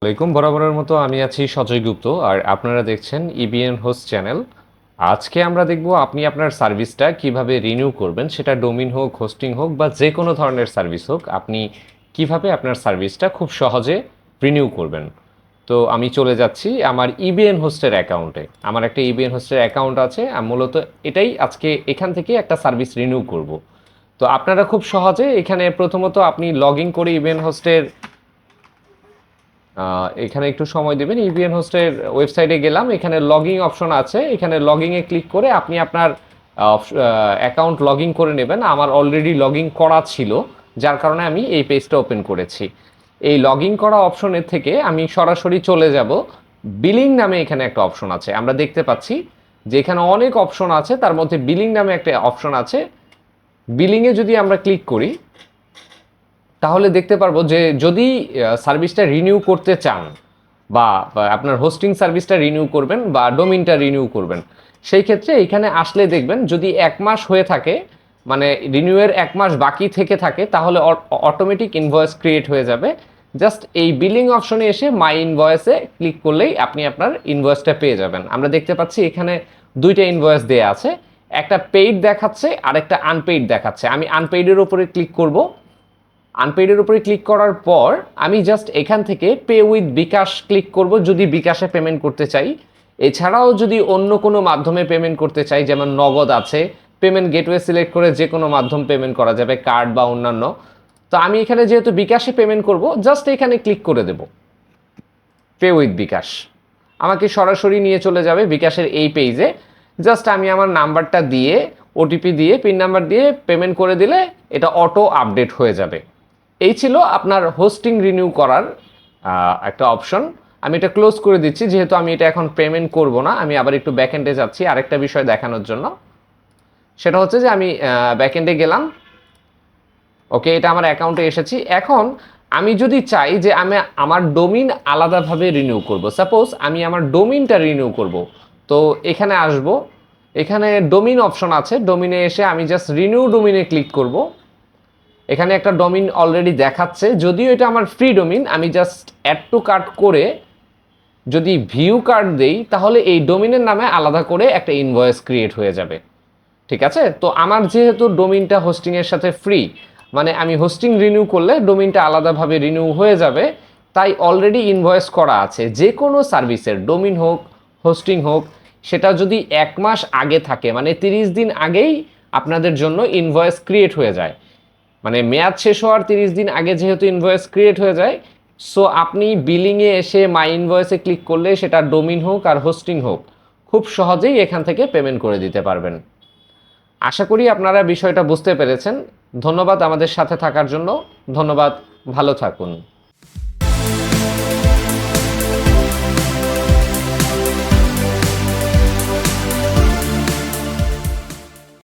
আসসালামাইকুম। বরাবরের মতো আমি আছি সজয় গুপ্ত, আর আপনারা দেখছেন ইবিএন হোস্ট চ্যানেল। আজকে আমরা দেখব আপনি আপনার সার্ভিসটা কিভাবে রিনিউ করবেন, সেটা ডোমিন হোক, হোস্টিং হোক বা যে কোনো ধরনের সার্ভিস হোক, আপনি কিভাবে আপনার সার্ভিসটা খুব সহজে রিনিউ করবেন। তো আমি চলে যাচ্ছি আমার ইবিএন হোস্টের অ্যাকাউন্টে। আমার একটা ইবিএন হোস্টের অ্যাকাউন্ট আছে, আমি মূলত এটাই আজকে এখান থেকে একটা সার্ভিস রিনিউ করব। তো আপনারা খুব সহজে এখানে প্রথমত আপনি লগ ইন করে ইবিএন হোস্টের এখানে একটু সময় দেবেন। ইভিএন হোস্টের ওয়েবসাইটে গেলাম, এখানে লগইন অপশন আছে, এখানে লগইনে ক্লিক করে আপনি আপনার অ্যাকাউন্ট লগ ইন করে নেবেন। আমার অলরেডি লগ ইন করা ছিল, যার কারণে আমি এই পেজটা ওপেন করেছি। এই লগ ইন করা অপশনের থেকে আমি সরাসরি চলে যাব বিলিং নামে। এখানে একটা অপশন আছে, আমরা দেখতে পাচ্ছি যে এখানে অনেক অপশন আছে, তার মধ্যে বিলিং নামে একটা অপশন আছে। বিলিংয়ে যদি আমরা ক্লিক করি তাহলে দেখতে পারবো যে যদি সার্ভিসটা রিনিউ করতে চান বা আপনার হোস্টিং সার্ভিসটা রিনিউ করবেন বা ডোমিনটা রিনিউ করবেন, সেই ক্ষেত্রে এখানে আসলে দেখবেন যদি 1 মাস হয়ে থাকে, মানে রিনিউয়ের 1 মাস বাকি থেকে থাকে, তাহলে অটোমেটিক ইনভয়েস ক্রিয়েট হয়ে যাবে। জাস্ট এই বিলিং অপশনে এসে মাই ইনভয়েসে ক্লিক করলেই আপনি আপনার ইনভয়েসটা পেয়ে যাবেন। আমরা দেখতে পাচ্ছি এখানে দুইটা ইনভয়েস দেওয়া আছে, একটা পেইড দেখাচ্ছে আর একটা আনপেইড দেখাচ্ছে। আমি আনপেইডের উপরে ক্লিক করব। আনপেইডের উপরে ক্লিক করার পর আমি জাস্ট এখান থেকে পে উইথ বিকাশ ক্লিক করব যদি বিকাশে পেমেন্ট করতে চাই। এছাড়াও যদি অন্য কোনো মাধ্যমে পেমেন্ট করতে চাই, যেমন নগদ আছে, পেমেন্ট গেটওয়ে সিলেক্ট করে যে কোনো মাধ্যম পেমেন্ট করা যাবে, কার্ড বা অন্যান্য। তো আমি এখানে যেহেতু বিকাশে পেমেন্ট করব, জাস্ট এখানে ক্লিক করে দেব পে উইথ বিকাশ। আমাকে সরাসরি নিয়ে চলে যাবে বিকাশের এই পেজে। জাস্ট আমি আমার নাম্বারটা দিয়ে, ওটিপি দিয়ে, পিন নাম্বার দিয়ে পেমেন্ট করে দিলে এটা অটো আপডেট হয়ে যাবে। এই ছিল আপনার হোস্টিং রিনিউ করার একটা অপশন। আমি এটা ক্লোজ করে দিচ্ছি, যেহেতু আমি এটা এখন পেমেন্ট করব না। আমি আবার একটু ব্যাকএন্ডে যাচ্ছি আরেকটা বিষয় দেখানোর জন্য। সেটা হচ্ছে যে আমি ব্যাকএন্ডে গেলাম। ওকে, এটা আমার অ্যাকাউন্টে এসেছি। এখন আমি যদি চাই যে আমি আমার ডোমিন আলাদাভাবে রিনিউ করব, সাপোজ আমি আমার ডোমিনটা রিনিউ করব, তো এখানে আসব, এখানে ডোমিন অপশন আছে। ডোমিনে এসে আমি জাস্ট রিনিউ ডোমিনে ক্লিক করব। এখানে একটা ডোমিন অলরেডি দেখাচ্ছে, যদিও এটা আমার ফ্রি ডোমিন। আমি জাস্ট অ্যাড টু কার্ট করে যদি ভিউ কার্ড দেই, তাহলে এই ডোমিনের নামে আলাদা করে একটা ইনভয়েস ক্রিয়েট হয়ে যাবে। ঠিক আছে, তো আমার যেহেতু ডোমিনটা হোস্টিংয়ের সাথে ফ্রি, মানে আমি হোস্টিং রিনিউ করলে ডোমিনটা আলাদাভাবে রিনিউ হয়ে যাবে, তাই অলরেডি ইনভয়েস করা আছে। যে কোনো সার্ভিসের ডোমিন হোক, হোস্টিং হোক, সেটা যদি 1 মাস আগে থাকে, মানে 30 দিন আগেই আপনাদের জন্য ইনভয়েস ক্রিয়েট হয়ে যায়। মানে মেয়াদ শেষ হওয়ার 30 দিন আগে যেহেতু ইনভয়েস ক্রিয়েট হয়ে যায়, সো আপনি বিলিংয়ে এসে মাই ইনভয়েসে ক্লিক করলে সেটা ডোমিন হোক আর হোস্টিং হোক, খুব সহজেই এখান থেকে পেমেন্ট করে দিতে পারবেন। আশা করি আপনারা বিষয়টা বুঝতে পেরেছেন। ধন্যবাদ আমাদের সাথে থাকার জন্য। ধন্যবাদ, ভালো থাকুন।